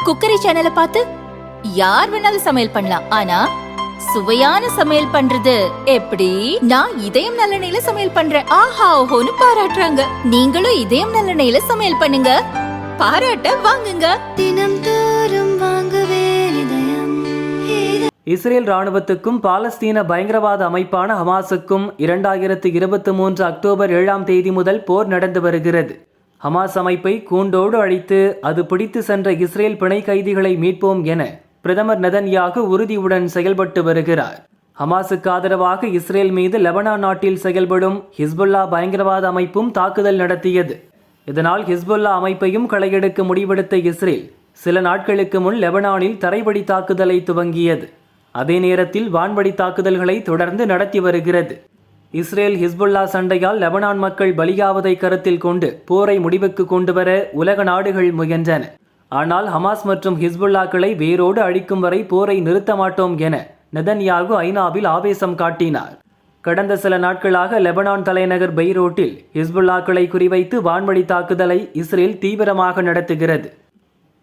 Cookery சேனலை பார்த்து யார் வேணாலும் சமையல் பண்ணலாம். ஆனா சுவையான சமையல் பண்றது எப்படி? நான் இதயம் நல்லெண்ணெயில சமையல் பண்றேன். ஆஹா ஓஹோன்னு பாராட்டுறாங்க. நீங்களும் இதயம் நல்லெண்ணெயில சமையல் பண்ணுங்க, பாராட்ட வாங்குங்க. தினம் தோறும் வாங்குவே இதயம். இஸ்ரேல் ராணுவத்துக்கும் பாலஸ்தீன பயங்கரவாத அமைப்பான ஹமாஸுக்கும் 2023 அக்டோபர் 7ஆம் தேதி முதல் போர் நடந்து வருகிறது. ஹமாஸ் அமைப்பை கூண்டோடு அழித்து அது பிடித்து சென்ற இஸ்ரேல் பிணை கைதிகளை மீட்போம் என பிரதமர் நெதன்யாகு உறுதியுடன் செயல்பட்டு வருகிறார். ஹமாஸுக்கு ஆதரவாக இஸ்ரேல் மீது லெபனான் நாட்டில் செயல்படும் ஹிஸ்புல்லா பயங்கரவாத அமைப்பும் தாக்குதல் நடத்தியது. இதனால் ஹிஸ்புல்லா அமைப்பையும் களையெடுக்க முடிவெடுத்த இஸ்ரேல் சில நாட்களுக்கு முன் லெபனானில் தரைவழி தாக்குதலை துவங்கியது. அதே நேரத்தில் வான்வழி தாக்குதல்களை தொடர்ந்து நடத்தி வருகிறது. இஸ்ரேல் ஹிஸ்புல்லா சண்டையால் லெபனான் மக்கள் பலியாவதை கருத்தில் கொண்டு போரை முடிவுக்கு கொண்டுவர உலக நாடுகள் முயன்றன. ஆனால் ஹமாஸ் மற்றும் ஹிஸ்புல்லாக்களை வேரோடு அழிக்கும் வரை போரை நிறுத்த மாட்டோம் என நெதன்யாகு ஐநாவில் ஆவேசம் காட்டினார். கடந்த சில நாட்களாக லெபனான் தலைநகர் பெய்ரூட்டில் ஹிஸ்புல்லாக்களை குறிவைத்து வான்வழி தாக்குதலை இஸ்ரேல் தீவிரமாக நடத்துகிறது.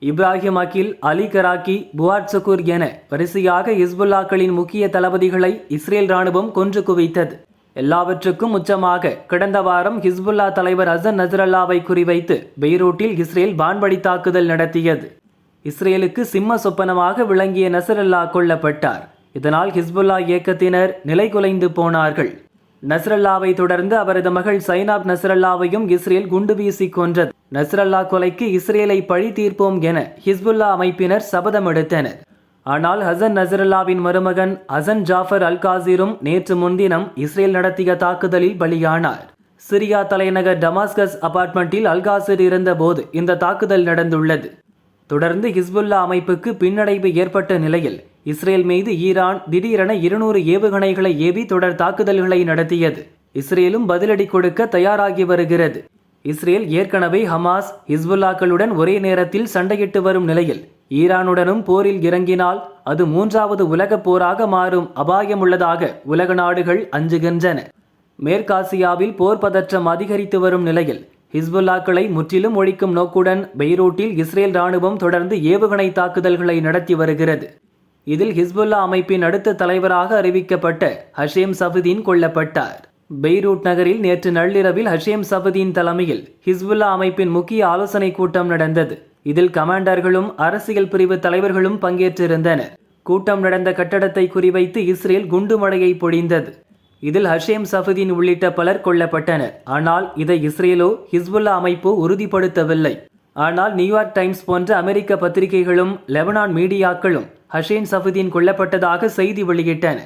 இப்ராஹிம் அகில், அலி கராக்கி, புவாட் சுகூர் என வரிசையாக ஹிஸ்புல்லாக்களின் முக்கிய தளபதிகளை இஸ்ரேல் ராணுவம் கொன்று குவித்தது. எல்லாவற்றுக்கும் உச்சமாக கடந்த வாரம் ஹிஸ்புல்லா தலைவர் ஹசன் நஸ்ரல்லாவை குறிவைத்து பெய்ரூட்டில் இஸ்ரேல் வான்வழி தாக்குதல் நடத்தியது. இஸ்ரேலுக்கு சிம்ம சொப்பனமாக விளங்கிய நஸ்ரல்லா கொல்லப்பட்டார். இதனால் ஹிஸ்புல்லா இயக்கத்தினர் நிலைகுலைந்து போனார்கள். நஸ்ரல்லாவை தொடர்ந்து அவரது மகள் சைனாப் நஸ்ரல்லாவையும் இஸ்ரேல் குண்டு வீசி கொன்றது. நஸ்ரல்லா கொலைக்கு இஸ்ரேலை பழி தீர்ப்போம் என ஹிஸ்புல்லா அமைப்பினர் சபதம் எடுத்தனர். ஆனால் ஹசன் நஸ்ரல்லாவின் மருமகன் ஹசன் ஜாஃபர் அல் காசிரும் நேற்று முன்தினம் இஸ்ரேல் நடத்திய தாக்குதலில் பலியானார். சிரியா தலைநகர் டமாஸ்கஸ் அபார்ட்மெண்ட்டில் அல்காசிர் இருந்தபோது இந்த தாக்குதல் நடந்துள்ளது. தொடர்ந்து ஹிஸ்புல்லா அமைப்புக்கு பின்னடைவு ஏற்பட்ட நிலையில் இஸ்ரேல் மீது ஈரான் திடீரென 200 ஏவுகணைகளை ஏவி தொடர் தாக்குதல்களை நடத்தியது. இஸ்ரேலும் பதிலடி கொடுக்க தயாராகி வருகிறது. இஸ்ரேல் ஏற்கனவே ஹமாஸ், ஹிஸ்புல்லாக்களுடன் ஒரே நேரத்தில் சண்டையிட்டு வரும் நிலையில் ஈரானுடனும் போரில் இறங்கினால் அது 3வது உலகப் போராக மாறும் அபாயம் உள்ளதாக உலக நாடுகள் அஞ்சுகின்றன. மேற்காசியாவில் போர் பதற்றம் அதிகரித்து வரும் நிலையில் ஹிஸ்புல்லாக்களை முற்றிலும் ஒழிக்கும் நோக்குடன் பெய்ரூட்டில் இஸ்ரேல் ராணுவம் தொடர்ந்து ஏவுகணை தாக்குதல்களை நடத்தி வருகிறது. இதில் ஹிஸ்புல்லா அமைப்பின் அடுத்த தலைவராக அறிவிக்கப்பட்ட ஹஷேம் சஃபுதீன் கொல்லப்பட்டார். பெய்ரூட் நகரில் நேற்று நள்ளிரவில் ஹஷேம் சஃபுதீன் தலைமையில் ஹிஸ்புல்லா அமைப்பின் முக்கிய ஆலோசனை கூட்டம் நடந்தது. இதில் கமாண்டர்களும் அரசியல் பிரிவு தலைவர்களும் பங்கேற்றிருந்தனர். கூட்டம் நடந்த கட்டடத்தை குறிவைத்து இஸ்ரேல் குண்டுமழையை பொழிந்தது. இதில் ஹஷேம் சஃபுதீன் உள்ளிட்ட பலர் கொல்லப்பட்டனர். ஆனால் இதை இஸ்ரேலோ ஹிஸ்புல்லா அமைப்போ உறுதிப்படுத்தவில்லை. ஆனால் நியூயார்க் டைம்ஸ் போன்ற அமெரிக்க பத்திரிகைகளும் லெபனான் மீடியாக்களும் ஹஷேம் சஃபுதீன் கொல்லப்பட்டதாக செய்தி வெளியிட்டன.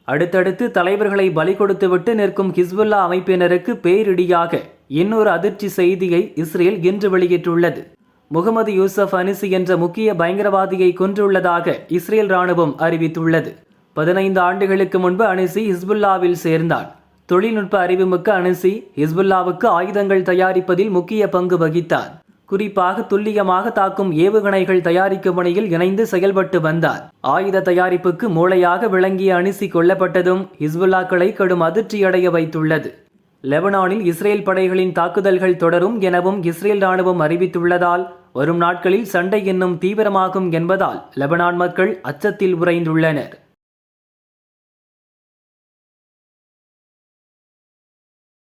அடுத்தடுத்து தலைவர்களை பலி கொடுத்துவிட்டு நிற்கும் ஹிஸ்புல்லா அமைப்பினருக்கு பேரிடியாக இன்னொரு அதிர்ச்சி செய்தியை இஸ்ரேல் இன்று வெளியிட்டுள்ளது. முகமது யூசப் அனிசி என்ற முக்கிய பயங்கரவாதியை கொன்றுள்ளதாக இஸ்ரேல் ராணுவம் அறிவித்துள்ளது. 15 ஆண்டுகளுக்கு முன்பு அனிசி ஹிஸ்புல்லாவில் சேர்ந்தான். தொழில்நுட்ப அறிவுமிக்க அனிசி ஹிஸ்புல்லாவுக்கு ஆயுதங்கள் தயாரிப்பதில் முக்கிய பங்கு வகித்தான். குறிப்பாக துல்லியமாக தாக்கும் ஏவுகணைகள் தயாரிக்கும் பணியில் இணைந்து செயல்பட்டு வந்தார். ஆயுத தயாரிப்புக்கு மூளையாக விளங்கிய அனிசி கொல்லப்பட்டதும் ஹிஸ்புல்லாக்களை கடும் அதிர்ச்சியடைய வைத்துள்ளது. லெபனானில் இஸ்ரேல் படைகளின் தாக்குதல்கள் தொடரும் எனவும் இஸ்ரேல் ராணுவம் அறிவித்துள்ளதால் வரும் நாட்களில் சண்டை இன்னும் தீவிரமாகும் என்பதால் லெபனான் மக்கள் அச்சத்தில் உறைந்துள்ளனர்.